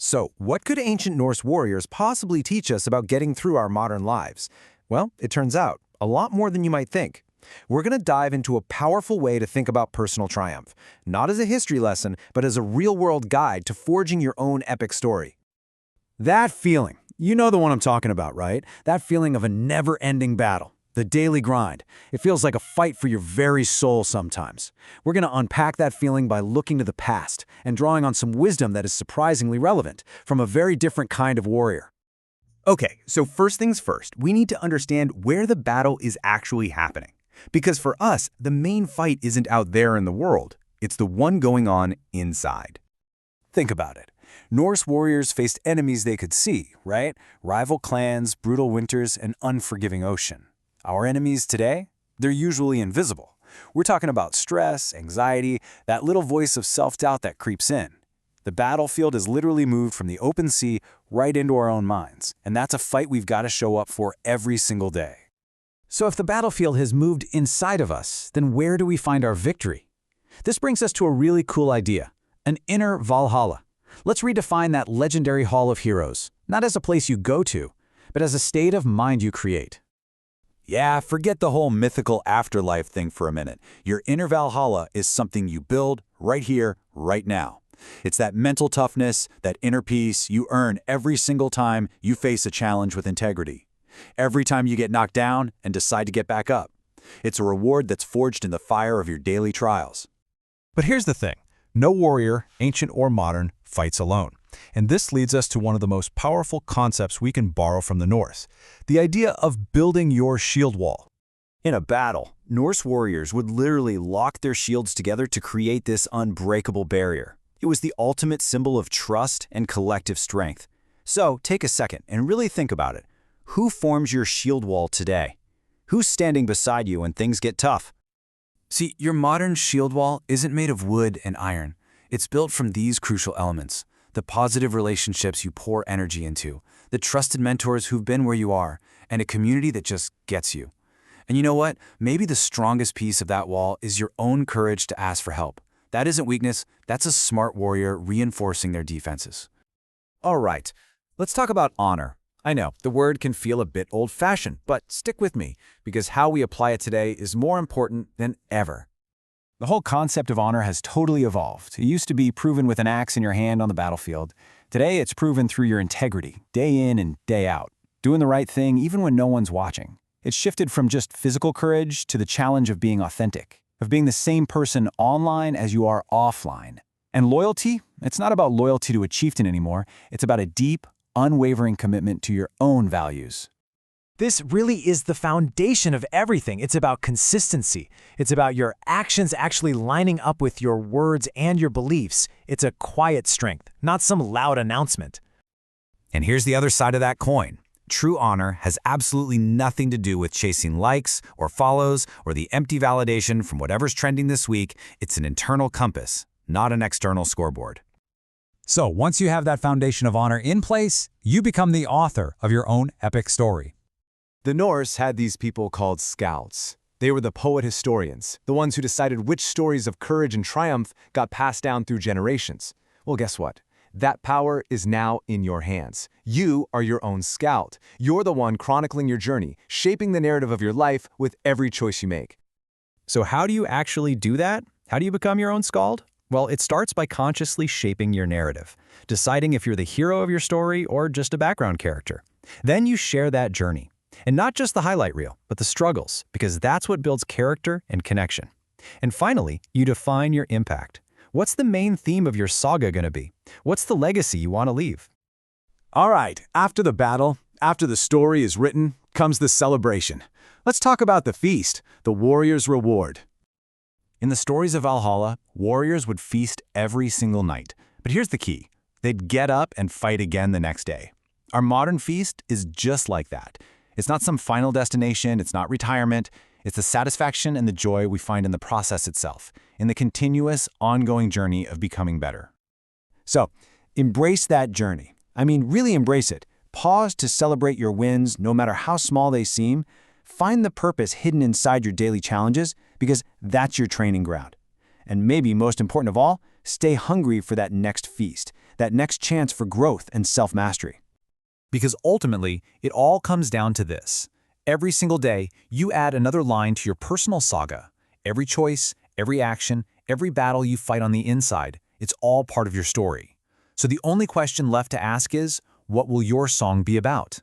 So, what could ancient Norse warriors possibly teach us about getting through our modern lives? Well, it turns out, a lot more than you might think. We're going to dive into a powerful way to think about personal triumph, not as a history lesson, but as a real-world guide to forging your own epic story. That feeling, you know the one I'm talking about, right? That feeling of a never-ending battle. The daily grind. It feels like a fight for your very soul sometimes. We're going to unpack that feeling by looking to the past and drawing on some wisdom that is surprisingly relevant from a very different kind of warrior. Okay, so first things first, we need to understand where the battle is actually happening. Because for us, the main fight isn't out there in the world. It's the one going on inside. Think about it. Norse warriors faced enemies they could see, right? Rival clans, brutal winters, and unforgiving ocean. Our enemies today? They're usually invisible. We're talking about stress, anxiety, that little voice of self-doubt that creeps in. The battlefield has literally moved from the open sea right into our own minds, and that's a fight we've got to show up for every single day. So if the battlefield has moved inside of us, then where do we find our victory? This brings us to a really cool idea, an inner Valhalla. Let's redefine that legendary hall of heroes, not as a place you go to, but as a state of mind you create. Yeah, forget the whole mythical afterlife thing for a minute. Your inner Valhalla is something you build right here, right now. It's that mental toughness, that inner peace you earn every single time you face a challenge with integrity. Every time you get knocked down and decide to get back up. It's a reward that's forged in the fire of your daily trials. But here's the thing. No warrior, ancient or modern, fights alone. And this leads us to one of the most powerful concepts we can borrow from the Norse, the idea of building your shield wall. In a battle, Norse warriors would literally lock their shields together to create this unbreakable barrier. It was the ultimate symbol of trust and collective strength. So, take a second and really think about it. Who forms your shield wall today? Who's standing beside you when things get tough? See, your modern shield wall isn't made of wood and iron. It's built from these crucial elements. The positive relationships you pour energy into, the trusted mentors who've been where you are, and a community that just gets you. And you know what? Maybe the strongest piece of that wall is your own courage to ask for help. That isn't weakness, that's a smart warrior reinforcing their defenses. All right, let's talk about honor. I know, the word can feel a bit old-fashioned, but stick with me, because how we apply it today is more important than ever. The whole concept of honor has totally evolved. It used to be proven with an axe in your hand on the battlefield. Today, it's proven through your integrity, day in and day out, doing the right thing even when no one's watching. It's shifted from just physical courage to the challenge of being authentic, of being the same person online as you are offline. And loyalty? It's not about loyalty to a chieftain anymore. It's about a deep, unwavering commitment to your own values. This really is the foundation of everything. It's about consistency. It's about your actions actually lining up with your words and your beliefs. It's a quiet strength, not some loud announcement. And here's the other side of that coin. True honor has absolutely nothing to do with chasing likes or follows or the empty validation from whatever's trending this week. It's an internal compass, not an external scoreboard. So once you have that foundation of honor in place, you become the author of your own epic story. The Norse had these people called scouts. They were the poet-historians, the ones who decided which stories of courage and triumph got passed down through generations. Well, guess what? That power is now in your hands. You are your own scout. You're the one chronicling your journey, shaping the narrative of your life with every choice you make. So how do you actually do that? How do you become your own skald? Well, it starts by consciously shaping your narrative, deciding if you're the hero of your story or just a background character. Then you share that journey. And not just the highlight reel, but the struggles, because that's what builds character and connection. And finally, you define your impact. What's the main theme of your saga going to be? What's the legacy you want to leave? All right, after the battle, after the story is written, comes the celebration. Let's talk about the feast, the warrior's reward. In the stories of Valhalla, warriors would feast every single night. But here's the key. They'd get up and fight again the next day. Our modern feast is just like that. It's not some final destination, it's not retirement. It's the satisfaction and the joy we find in the process itself, in the continuous, ongoing journey of becoming better. So, embrace that journey. I mean, really embrace it. Pause to celebrate your wins, no matter how small they seem. Find the purpose hidden inside your daily challenges, because that's your training ground. And maybe most important of all, stay hungry for that next feast, that next chance for growth and self-mastery. Because ultimately, it all comes down to this. Every single day, you add another line to your personal saga. Every choice, every action, every battle you fight on the inside, it's all part of your story. So the only question left to ask is, what will your song be about?